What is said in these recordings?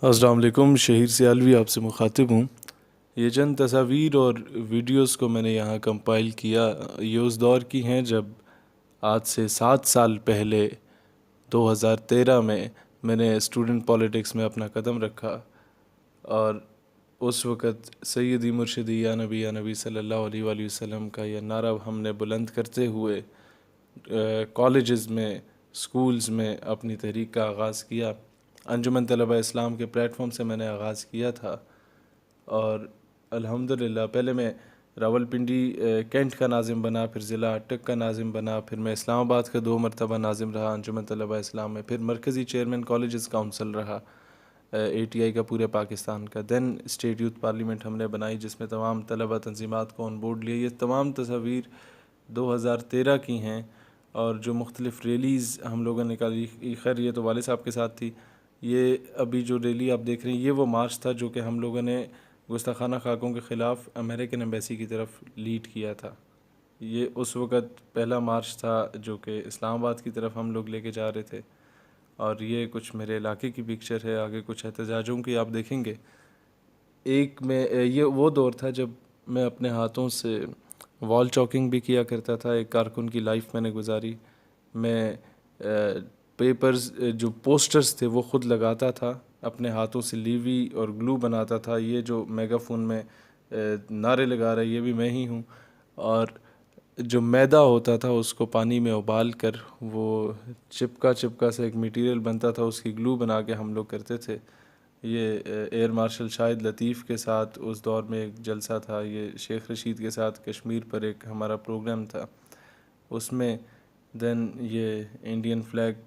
السلام علیکم، شہیر سیالوی آپ سے مخاطب ہوں۔ یہ چند تصاویر اور ویڈیوز کو میں نے یہاں کمپائل کیا، یہ اس دور کی ہیں جب آج سے 7 سال پہلے 2013 میں نے اسٹوڈنٹ پالیٹکس میں اپنا قدم رکھا، اور اس وقت سیدی مرشدی یا نبی صلی اللہ علیہ وآلہ وسلم کا یہ نعرہ ہم نے بلند کرتے ہوئے کالجز میں، سکولز میں اپنی تحریک کا آغاز کیا۔ انجمن طلبہ اسلام کے پلیٹ فارم سے میں نے آغاز کیا تھا، اور الحمدللہ پہلے میں راولپنڈی کینٹ کا ناظم بنا، پھر ضلع اٹک کا ناظم بنا، پھر میں اسلام آباد کا 2 مرتبہ ناظم رہا انجمن طلبہ اسلام میں، پھر مرکزی چیئرمین کالجز کاؤنسل رہا ATI کا پورے پاکستان کا، دین اسٹیٹ یوتھ پارلیمنٹ ہم نے بنائی جس میں تمام طلبہ تنظیمات کو آن بورڈ لیا۔ یہ تمام تصاویر 2013 کی ہیں، اور جو مختلف ریلیز ہم لوگوں نے نکالی، خیر یہ تو والد صاحب کے ساتھ تھی۔ یہ ابھی جو ریلی آپ دیکھ رہے ہیں، یہ وہ مارچ تھا جو کہ ہم لوگوں نے گستاخانہ خاکوں کے خلاف امریکن ایمبیسی کی طرف لیڈ کیا تھا۔ یہ اس وقت پہلا مارچ تھا جو کہ اسلام آباد کی طرف ہم لوگ لے کے جا رہے تھے، اور یہ کچھ میرے علاقے کی پکچر ہے، آگے کچھ احتجاجوں کی آپ دیکھیں گے۔ ایک میں یہ وہ دور تھا جب میں اپنے ہاتھوں سے وال چاکنگ بھی کیا کرتا تھا، ایک کارکن کی لائف میں نے گزاری۔ میں پیپرز جو پوسٹرز تھے وہ خود لگاتا تھا، اپنے ہاتھوں سے لیوی اور گلو بناتا تھا۔ یہ جو میگا فون میں نعرے لگا رہا ہے یہ بھی میں ہی ہوں، اور جو میدا ہوتا تھا اس کو پانی میں ابال کر وہ چپکا سے ایک میٹیریل بنتا تھا، اس کی گلو بنا کے ہم لوگ کرتے تھے۔ یہ ایئر مارشل شاہد لطیف کے ساتھ اس دور میں ایک جلسہ تھا، یہ شیخ رشید کے ساتھ کشمیر پر ایک ہمارا پروگرام تھا، اس میں دین یہ انڈین فلیگ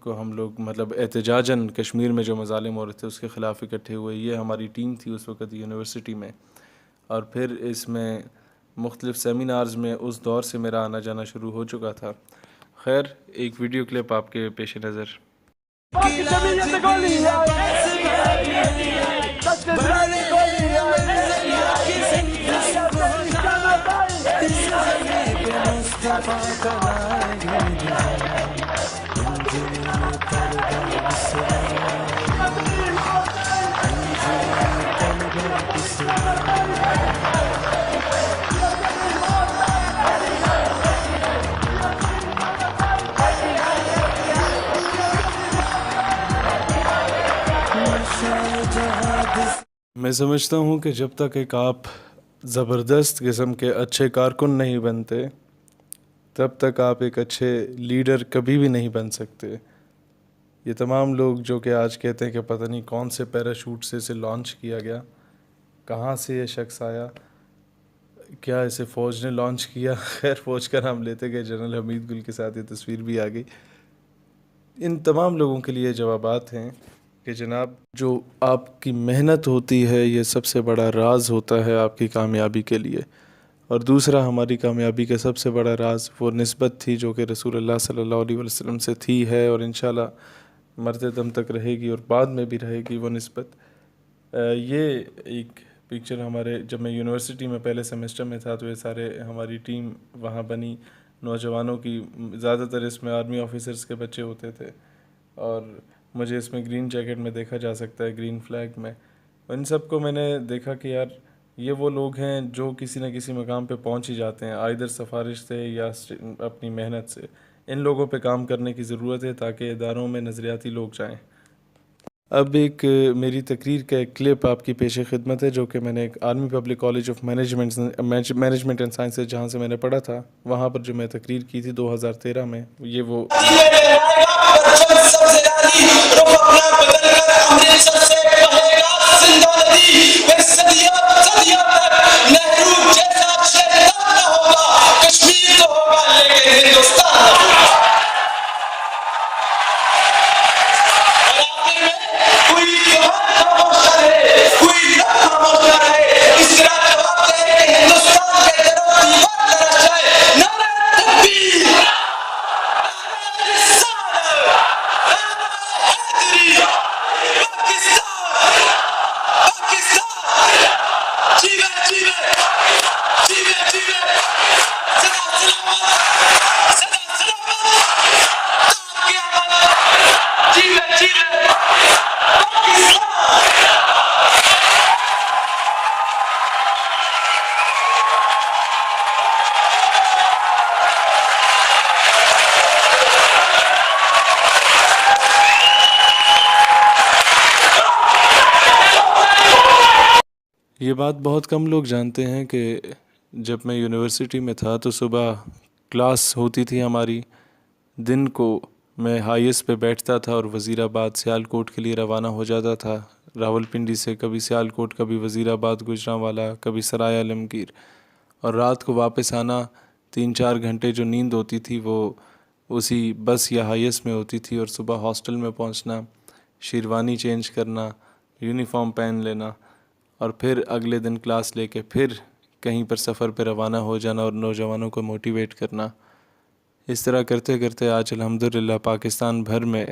کو ہم لوگ مطلب احتجاجاً کشمیر میں جو مظالم ہو رہے تھے اس کے خلاف اکٹھے ہوئے۔ یہ ہماری ٹیم تھی اس وقت یونیورسٹی میں، اور پھر اس میں مختلف سیمینارز میں اس دور سے میرا آنا جانا شروع ہو چکا تھا۔ خیر ایک ویڈیو کلپ آپ کے پیش نظر۔ میں سمجھتا ہوں کہ جب تک ایک آپ زبردست قسم کے اچھے کارکن نہیں بنتے تب تک آپ ایک اچھے لیڈر کبھی بھی نہیں بن سکتے۔ یہ تمام لوگ جو کہ آج کہتے ہیں کہ پتہ نہیں کون سے پیراشوٹ سے اسے لانچ کیا گیا، کہاں سے یہ شخص آیا، کیا اسے فوج نے لانچ کیا، خیر فوج کا نام لیتے گئے، جنرل حمید گل کے ساتھ یہ تصویر بھی آ گئی۔ ان تمام لوگوں کے لیے جوابات ہیں کہ جناب جو آپ کی محنت ہوتی ہے یہ سب سے بڑا راز ہوتا ہے آپ کی کامیابی کے لیے، اور دوسرا ہماری کامیابی کا سب سے بڑا راز وہ نسبت تھی جو کہ رسول اللہ صلی اللہ علیہ وسلم سے تھی، ہے، اور انشاءاللہ مرتے دم تک رہے گی اور بعد میں بھی رہے گی وہ نسبت۔ یہ ایک پکچر ہمارے جب میں یونیورسٹی میں پہلے سیمسٹر میں تھا تو یہ سارے ہماری ٹیم وہاں بنی نوجوانوں کی، زیادہ تر اس میں آرمی آفیسرز کے بچے ہوتے تھے، اور مجھے اس میں گرین جیکٹ میں دیکھا جا سکتا ہے، گرین فلیگ میں۔ ان سب کو میں نے دیکھا کہ یار یہ وہ لوگ ہیں جو کسی نہ کسی مقام پہ پہنچ ہی جاتے ہیں، آئدر سفارش سے یا اپنی محنت سے۔ ان لوگوں پہ کام کرنے کی ضرورت ہے تاکہ اداروں میں نظریاتی لوگ جائیں۔ اب ایک میری تقریر کا ایک کلپ آپ کی پیش خدمت ہے جو کہ میں نے ایک army public college of management and sciences جہاں سے میں نے پڑھا تھا وہاں پر جو میں تقریر کی تھی 2013 میں، یہ وہ Yeah. یہ بات بہت کم لوگ جانتے ہیں کہ جب میں یونیورسٹی میں تھا تو صبح کلاس ہوتی تھی ہماری، دن کو میں ہائیس پہ بیٹھتا تھا اور وزیر آباد سیالکوٹ کے لیے روانہ ہو جاتا تھا، راولپنڈی سے کبھی سیالکوٹ، کبھی وزیر آباد گوجرانوالا، کبھی سرائے عالمگیر، اور رات کو واپس آنا 3-4 گھنٹے جو نیند ہوتی تھی وہ اسی بس یا ہائیس میں ہوتی تھی، اور صبح ہاسٹل میں پہنچنا، شیروانی چینج کرنا، یونیفارم پہن لینا، اور پھر اگلے دن کلاس لے کے پھر کہیں پر سفر پہ روانہ ہو جانا اور نوجوانوں کو موٹیویٹ کرنا۔ اس طرح کرتے کرتے آج الحمدللہ پاکستان بھر میں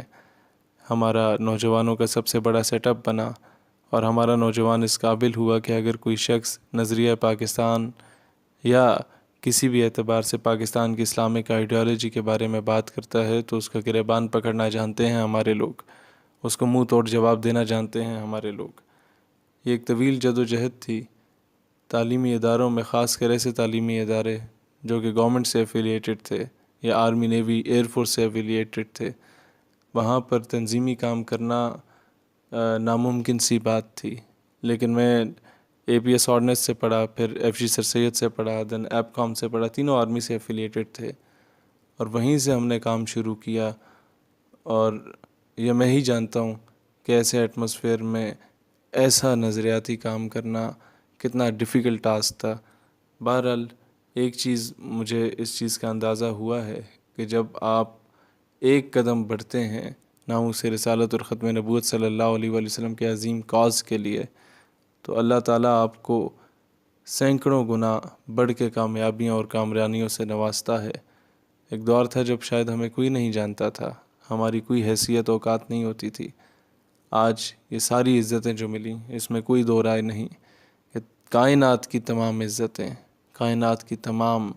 ہمارا نوجوانوں کا سب سے بڑا سیٹ اپ بنا، اور ہمارا نوجوان اس قابل ہوا کہ اگر کوئی شخص نظریہ پاکستان یا کسی بھی اعتبار سے پاکستان کی اسلامک آئیڈیالوجی کے بارے میں بات کرتا ہے تو اس کا گریبان پکڑنا جانتے ہیں ہمارے لوگ، اس کو منہ توڑ جواب دینا جانتے ہیں ہمارے لوگ۔ یہ ایک طویل جد و جہد تھی۔ تعلیمی اداروں میں، خاص کر ایسے تعلیمی ادارے جو کہ گورنمنٹ سے ایفیلیٹڈ تھے یا آرمی، نیوی، ایئر فورس سے ایفیلیٹڈ تھے، وہاں پر تنظیمی کام کرنا ناممکن سی بات تھی، لیکن میں اے پی ایس آرڈننس سے پڑھا، پھر ایف جی سر سید سے پڑھا، دین ایپ کام سے پڑھا، تینوں آرمی سے ایفیلیٹڈ تھے، اور وہیں سے ہم نے کام شروع کیا، اور یہ میں ہی جانتا ہوں کہ ایسے ایٹماسفیئر میں ایسا نظریاتی کام کرنا کتنا ڈیفیکلٹ ٹاسک تھا۔ بہرحال ایک چیز مجھے اس چیز کا اندازہ ہوا ہے کہ جب آپ ایک قدم بڑھتے ہیں ناموس رسالت اور ختم نبوت صلی اللہ علیہ وآلہ وسلم کے عظیم کاز کے لیے، تو اللہ تعالیٰ آپ کو سینکڑوں گنا بڑھ کے کامیابیوں اور کامرانیوں سے نوازتا ہے۔ ایک دور تھا جب شاید ہمیں کوئی نہیں جانتا تھا، ہماری کوئی حیثیت اوقات نہیں ہوتی تھی۔ آج یہ ساری عزتیں جو ملیں، اس میں کوئی دو رائے نہیں کہ کائنات کی تمام عزتیں، کائنات کی تمام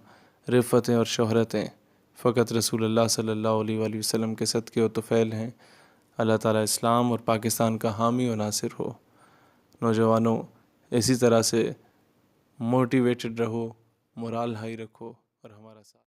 رفتیں اور شہرتیں فقط رسول اللہ صلی اللہ علیہ وآلہ وسلم کے صدقے و طفیل ہیں۔ اللہ تعالیٰ اسلام اور پاکستان کا حامی و ناصر ہو۔ نوجوانوں، اسی طرح سے موٹیویٹڈ رہو، مورال ہائی رکھو اور ہمارا ساتھ